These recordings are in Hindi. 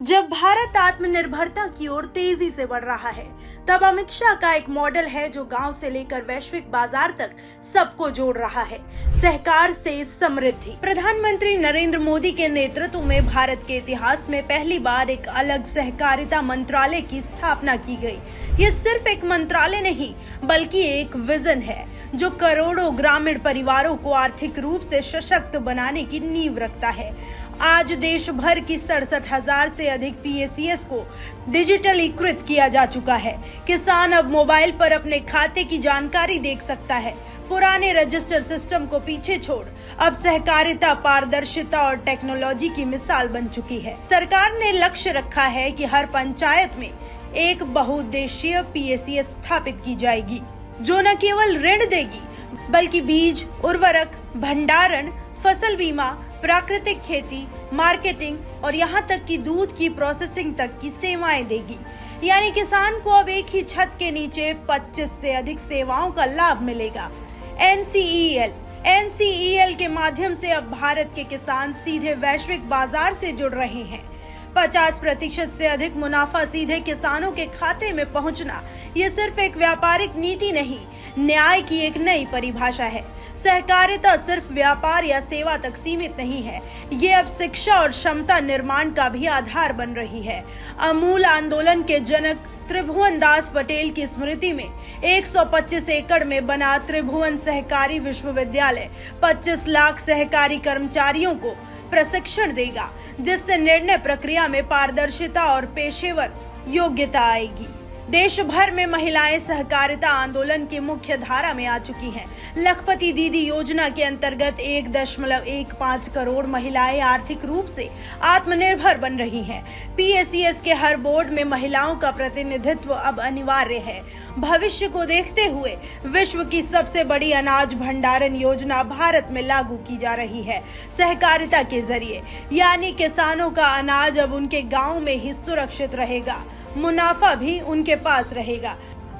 जब भारत आत्मनिर्भरता की ओर तेजी से बढ़ रहा है, तब अमित शाह का एक मॉडल है जो गांव से लेकर वैश्विक बाजार तक सबको जोड़ रहा है। सहकार से समृद्धि। प्रधानमंत्री नरेंद्र मोदी के नेतृत्व में भारत के इतिहास में पहली बार एक अलग सहकारिता मंत्रालय की स्थापना की गई। ये सिर्फ एक मंत्रालय नहीं, बल्कि एक विजन है जो करोड़ों ग्रामीण परिवारों को आर्थिक रूप से सशक्त बनाने की नींव रखता है। आज देश भर की 67,000 से अधिक PACS को डिजिटलीकृत किया जा चुका है। किसान अब मोबाइल पर अपने खाते की जानकारी देख सकता है। पुराने रजिस्टर सिस्टम को पीछे छोड़ अब सहकारिता पारदर्शिता और टेक्नोलॉजी की मिसाल बन चुकी है। सरकार ने लक्ष्य रखा है कि हर पंचायत में एक बहुउद्देशीय PACS स्थापित की जाएगी, जो न केवल ऋण देगी बल्कि बीज, उर्वरक, भंडारण, फसल बीमा, प्राकृतिक खेती, मार्केटिंग और यहाँ तक कि दूध की प्रोसेसिंग तक की सेवाएं देगी। यानी किसान को अब एक ही छत के नीचे 25 से अधिक सेवाओं का लाभ मिलेगा। NCEL के माध्यम से अब भारत के किसान सीधे वैश्विक बाजार से जुड़ रहे हैं। 50% से अधिक मुनाफा सीधे किसानों के खाते में पहुंचना, ये सिर्फ एक व्यापारिक नीति नहीं, न्याय की एक नई परिभाषा है। सहकारिता सिर्फ व्यापार या सेवा तक सीमित नहीं है, ये अब शिक्षा और क्षमता निर्माण का भी आधार बन रही है। अमूल आंदोलन के जनक त्रिभुवन दास पटेल की स्मृति में 125 एकड़ में बना त्रिभुवन सहकारी विश्वविद्यालय 25 लाख सहकारी कर्मचारियों को प्रशिक्षण देगा, जिससे निर्णय प्रक्रिया में पारदर्शिता और पेशेवर योग्यता आएगी। देश भर में महिलाएं सहकारिता आंदोलन की मुख्य धारा में आ चुकी हैं। लखपति दीदी योजना के अंतर्गत 1.15 करोड़ महिलाएं आर्थिक रूप से आत्मनिर्भर बन रही हैं। PACS के हर बोर्ड में महिलाओं का प्रतिनिधित्व अब अनिवार्य है। भविष्य को देखते हुए विश्व की सबसे बड़ी अनाज भंडारण योजना भारत में लागू की जा रही है। सहकारिता के जरिए यानी किसानों का अनाज अब उनके गाँव में ही सुरक्षित रहेगा, मुनाफा भी उनके पास रहेगा।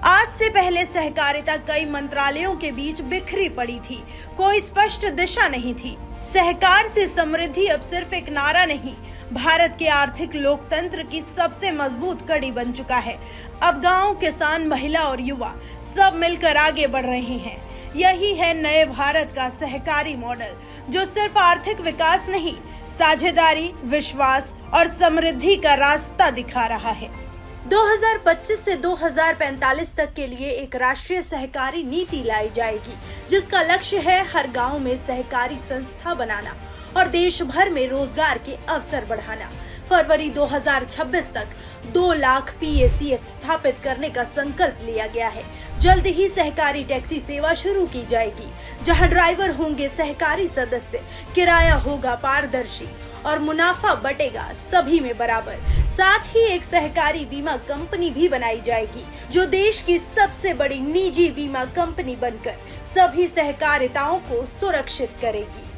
आज से पहले सहकारिता कई मंत्रालयों के बीच बिखरी पड़ी थी, कोई स्पष्ट दिशा नहीं थी। सहकार से समृद्धि अब सिर्फ एक नारा नहीं, भारत के आर्थिक लोकतंत्र की सबसे मजबूत कड़ी बन चुका है। अब गांव, किसान, महिला और युवा सब मिलकर आगे बढ़ रहे हैं। यही है नए भारत का सहकारी मॉडल, जो सिर्फ आर्थिक विकास नहीं, साझेदारी, विश्वास और समृद्धि का रास्ता दिखा रहा है। 2025 से 2045 तक के लिए एक राष्ट्रीय सहकारी नीति लाई जाएगी, जिसका लक्ष्य है हर गांव में सहकारी संस्था बनाना और देश भर में रोजगार के अवसर बढ़ाना। फरवरी 2026 तक 2 लाख PACS स्थापित करने का संकल्प लिया गया है। जल्द ही सहकारी टैक्सी सेवा शुरू की जाएगी, जहां ड्राइवर होंगे सहकारी सदस्य, किराया होगा पारदर्शी और मुनाफा बटेगा सभी में बराबर। साथ ही एक सहकारी बीमा कंपनी भी बनाई जाएगी, जो देश की सबसे बड़ी निजी बीमा कंपनी बनकर सभी सहकारिताओं को सुरक्षित करेगी।